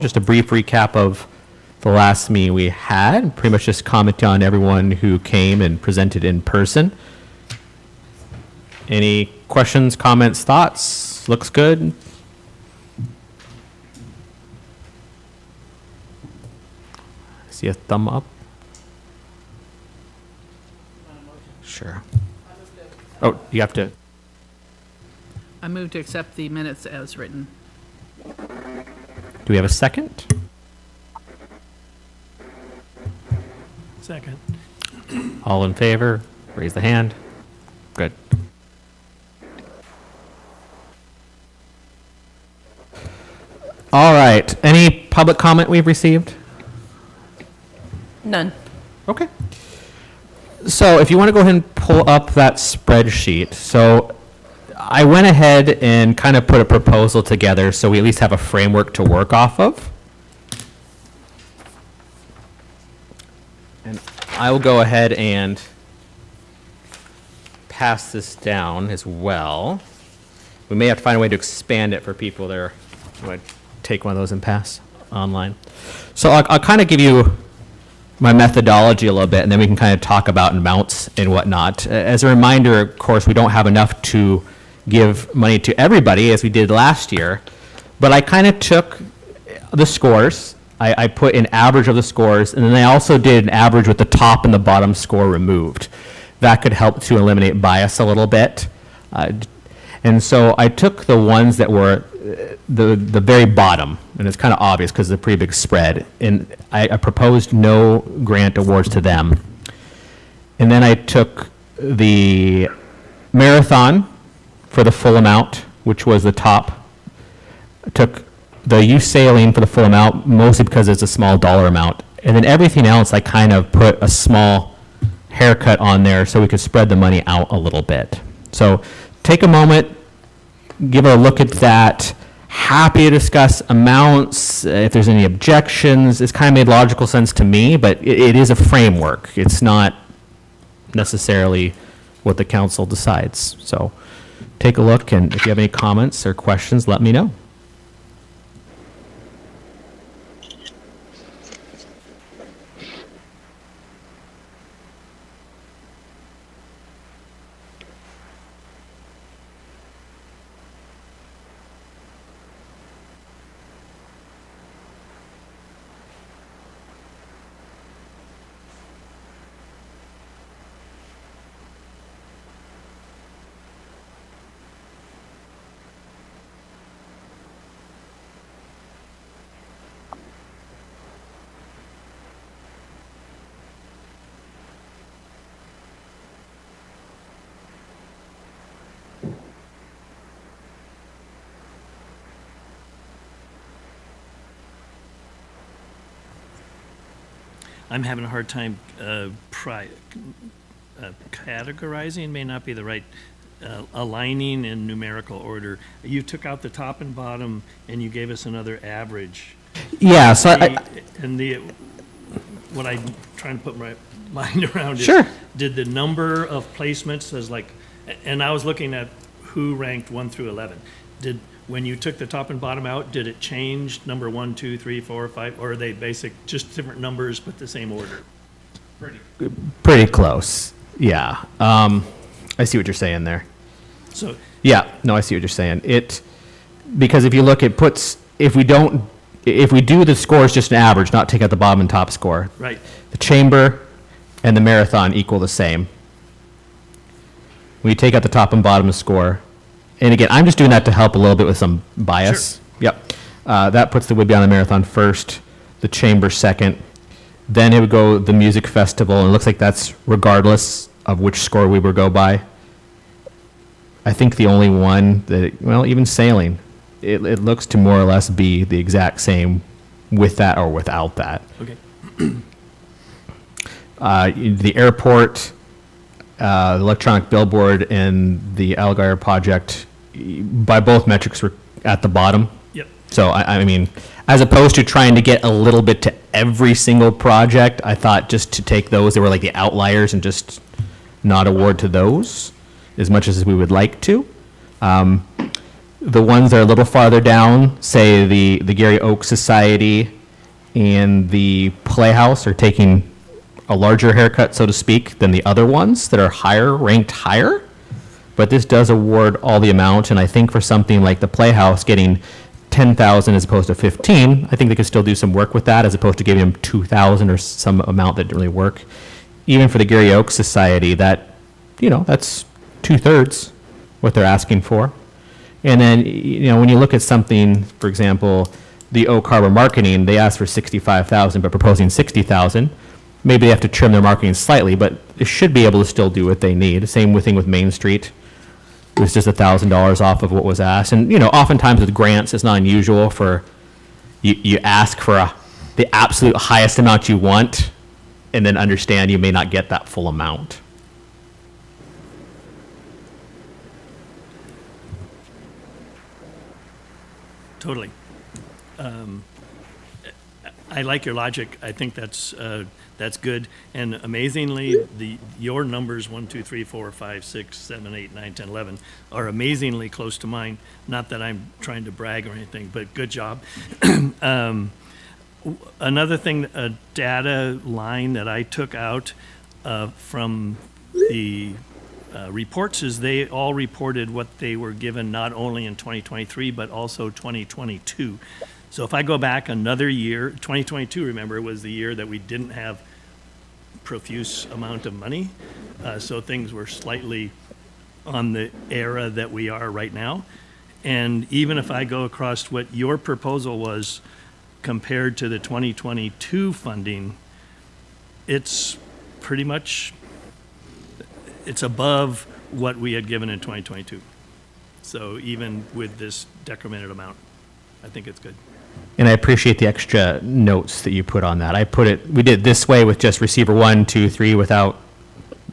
Just a brief recap of the last meeting we had, pretty much just comment on everyone who came and presented in person. Any questions, comments, thoughts? Looks good. I see a thumb up. Sure. Oh, you have to. I move to accept the minutes as written. Do we have a second? Second. All in favor, raise the hand. Good. All right. Any public comment we've received? None. Okay. So if you want to go ahead and pull up that spreadsheet. So I went ahead and kind of put a proposal together so we at least have a framework to work off of. And I will go ahead and pass this down as well. We may have to find a way to expand it for people that are, want to take one of those and pass online. So I'll kind of give you my methodology a little bit, and then we can kind of talk about amounts and whatnot. As a reminder, of course, we don't have enough to give money to everybody as we did last year, but I kind of took the scores. I put an average of the scores, and then I also did an average with the top and the bottom score removed. That could help to eliminate bias a little bit. And so I took the ones that were the very bottom, and it's kind of obvious because it's a pretty big spread, and I proposed no grant awards to them. And then I took the marathon for the full amount, which was the top. I took the youth sailing for the full amount, mostly because it's a small dollar amount. And then everything else, I kind of put a small haircut on there so we could spread the money out a little bit. So take a moment, give a look at that. Happy to discuss amounts, if there's any objections. It's kind of made logical sense to me, but it is a framework. It's not necessarily what the council decides. So take a look, and if you have any comments or questions, let me know. I'm having a hard time categorizing, may not be the right, aligning in numerical order. You took out the top and bottom, and you gave us another average. Yeah, so What I'm trying to put my mind around is, Sure. did the number of placements as like, and I was looking at who ranked 1 through 11. When you took the top and bottom out, did it change number 1, 2, 3, 4, 5, or are they basic, just different numbers but the same order? pretty close. Yeah. I see what you're saying there. So Yeah, no, I see what you're saying. Because if you look, it puts, if we do the scores just an average, not take out the bottom and top score, right, the chamber and the marathon equal the same. When you take out the top and bottom score, and again, I'm just doing that to help a little bit with some bias. Sure. Yep. That puts the Would Be on the Marathon first, the chamber second. Then it would go the music festival, and it looks like that's regardless of which score we would go by. I think the only one that, well, even sailing, it looks to more or less be the exact same with that or without that. okay. The airport, the electronic billboard, and the Algar project, by both metrics, were at the bottom. Yep. So, I mean, as opposed to trying to get a little bit to every single project, I thought just to take those that were like the outliers and just not award to those as much as we would like to. The ones that are a little farther down, say the Gary Oak Society and the Playhouse, are taking a larger haircut, so to speak, than the other ones that are higher, ranked higher. But this does award all the amount, and I think for something like the Playhouse getting 10,000 as opposed to 15, I think they could still do some work with that as opposed to giving them 2,000 or some amount that didn't really work. Even for the Gary Oak Society, that, that's 2/3 what they're asking for. And then, when you look at something, for example, the Oak Harbor Marketing, they asked for 65,000, but proposing 60,000. Maybe they have to trim their marketing slightly, but they should be able to still do what they need. Same thing with Main Street. It was just $1,000 off of what was asked. And, oftentimes with grants, it's not unusual for, you ask for the absolute highest amount you want, and then understand you may not get that full amount. Totally. I like your logic. I think that's good. And amazingly, your numbers 1, 2, 3, 4, 5, 6, 7, 8, 9, 10, 11 are amazingly close to mine. Not that I'm trying to brag or anything, but good job. Another thing, a data line that I took out from the reports is they all reported what they were given not only in 2023 but also 2022. So if I go back another year, 2022, remember, was the year that we didn't have profuse amount of money, so things were slightly on the era that we are right now. And even if I go across what your proposal was compared to the 2022 funding, it's pretty much, it's above what we had given in 2022. So even with this decremented amount, I think it's good. And I appreciate the extra notes that you put on that. We did this way with just receiver 1, 2, 3 without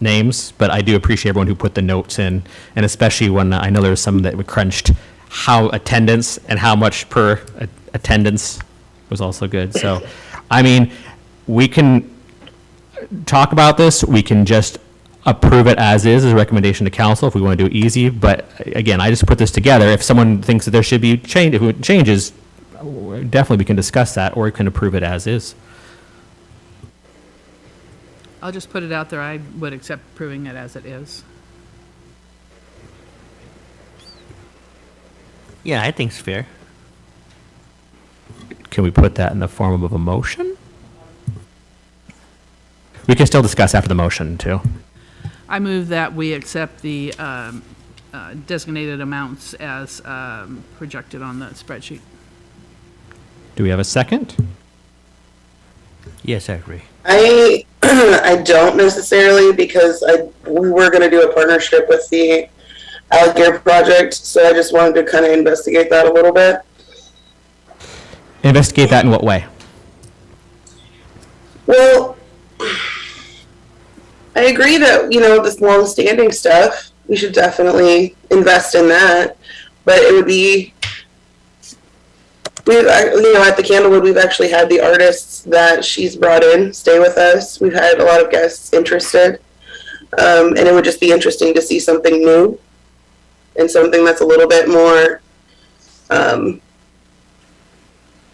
names, but I do appreciate everyone who put the notes in, and especially when I know there was some that we crunched how attendance and how much per attendance was also good. So, we can talk about this. We can just approve it as is a recommendation to council if we want to do it easy. But again, I just put this together. If someone thinks that there should be changes, definitely we can discuss that, or we can approve it as is. I'll just put it out there, I would accept approving it as it is. Yeah, I think it's fair. Can we put that in the form of a motion? We can still discuss after the motion, too. I move that we accept the designated amounts as projected on the spreadsheet. Do we have a second? Yes, I agree. I don't necessarily, because we were going to do a partnership with the Alligator project, so I just wanted to kind of investigate that a little bit. Investigate that in what way? Well, I agree that, this long-standing stuff, we should definitely invest in that, but it would be, at the Candlewood, we've actually had the artists that she's brought in stay with us. We've had a lot of guests interested, and it would just be interesting to see something new and something that's a little bit more, a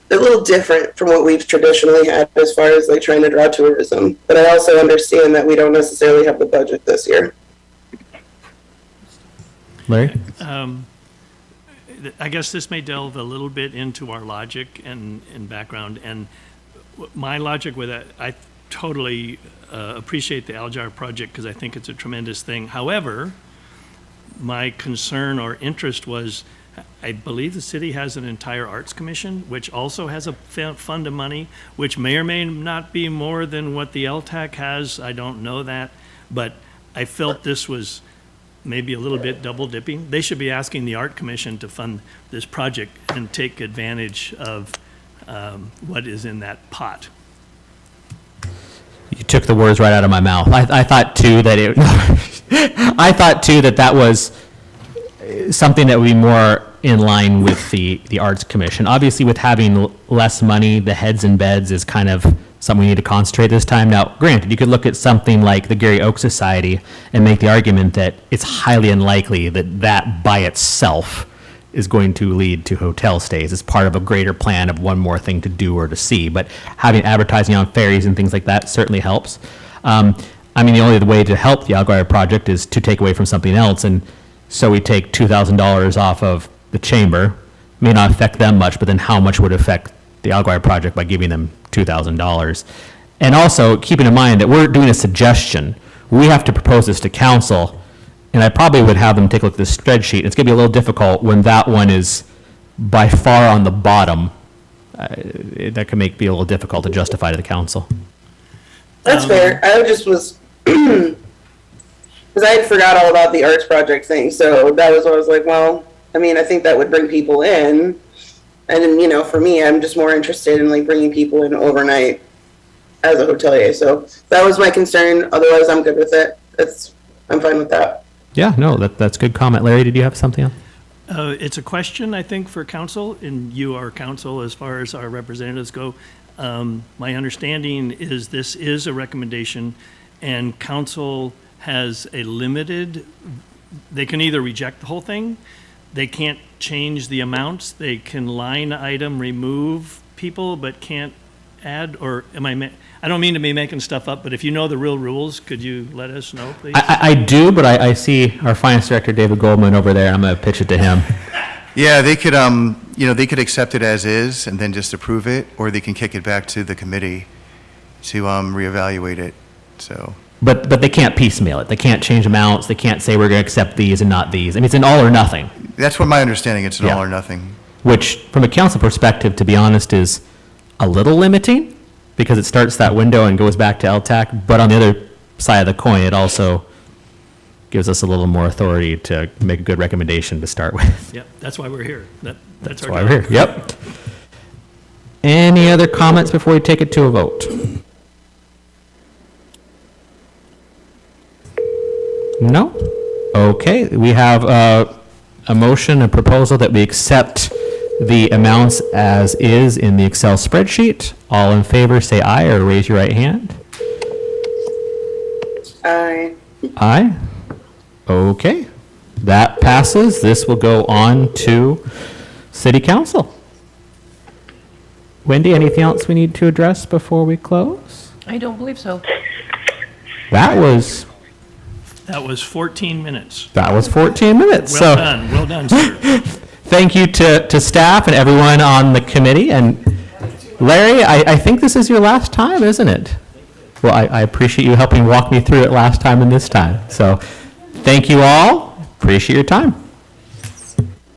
little different from what we've traditionally had as far as like trying to draw tourism. But I also understand that we don't necessarily have the budget this year. Larry? I guess this may delve a little bit into our logic and background. And my logic with it, I totally appreciate the Algar project because I think it's a tremendous thing. However, my concern or interest was, I believe the city has an entire arts commission, which also has a fund of money, which may or may not be more than what the LTAC has. I don't know that. But I felt this was maybe a little bit double dipping. They should be asking the art commission to fund this project and take advantage of what is in that pot. You took the words right out of my mouth. I thought too that I thought too that was something that would be more in line with the Arts Commission. Obviously, with having less money, the heads and beds is kind of something we need to concentrate this time. Now, granted, you could look at something like the Gary Oak Society and make the argument that it's highly unlikely that by itself is going to lead to hotel stays. It's part of a greater plan of one more thing to do or to see. But having advertising on ferries and things like that certainly helps. I mean, the only way to help the Alguire project is to take away from something else. And so we take $2,000 off of the chamber. May not affect them much, but then how much would affect the Alguire project by giving them $2,000? And also keeping in mind that we're doing a suggestion. We have to propose this to council. And I probably would have them take a look at this spreadsheet. It's going to be a little difficult when that one is by far on the bottom. That can be a little difficult to justify to the council. That's fair. I just was, because I had forgot all about the arts project thing, so that was what I was like, well, I mean, I think that would bring people in. And then, you know, for me, I'm just more interested in like bringing people in overnight as a hotelier. So that was my concern. Otherwise, I'm good with it. I'm fine with that. Yeah, no, that's a good comment. Larry, did you have something else? It's a question, I think, for council, and you are council as far as our representatives go. My understanding is this is a recommendation, and council has a limited, they can either reject the whole thing, they can't change the amounts, they can line item remove people, but can't add, or I don't mean to be making stuff up, but if you know the real rules, could you let us know, please? I do, but I see our finance director, David Goldman, over there. I'm going to pitch it to him. Yeah, they could, they could accept it as is and then just approve it, or they can kick it back to the committee to reevaluate it, so. But they can't piecemeal it. They can't change amounts. They can't say we're going to accept these and not these. I mean, it's an all or nothing, That's what my understanding, it's an Yeah. all or nothing. which from a council perspective, to be honest, is a little limiting because it starts that window and goes back to LTAC. But on the other side of the coin, it also gives us a little more authority to make a good recommendation to start with. Yep, that's why we're here. That's That's our why job. we're here. Yep. Any other comments before we take it to a vote? No? Okay, we have a motion, a proposal that we accept the amounts as is in the Excel spreadsheet. All in favor, say aye or raise your right hand. Aye. Aye. Okay, that passes. This will go on to City Council. Wendy, anything else we need to address before we close? I don't believe so. That was 14 minutes. 14 minutes. Well So done, sir. thank you to staff and everyone on the committee. And Larry, I think this is your last time, isn't it? Well, I appreciate you helping walk me through it last time and this time. So thank you all. Appreciate your time.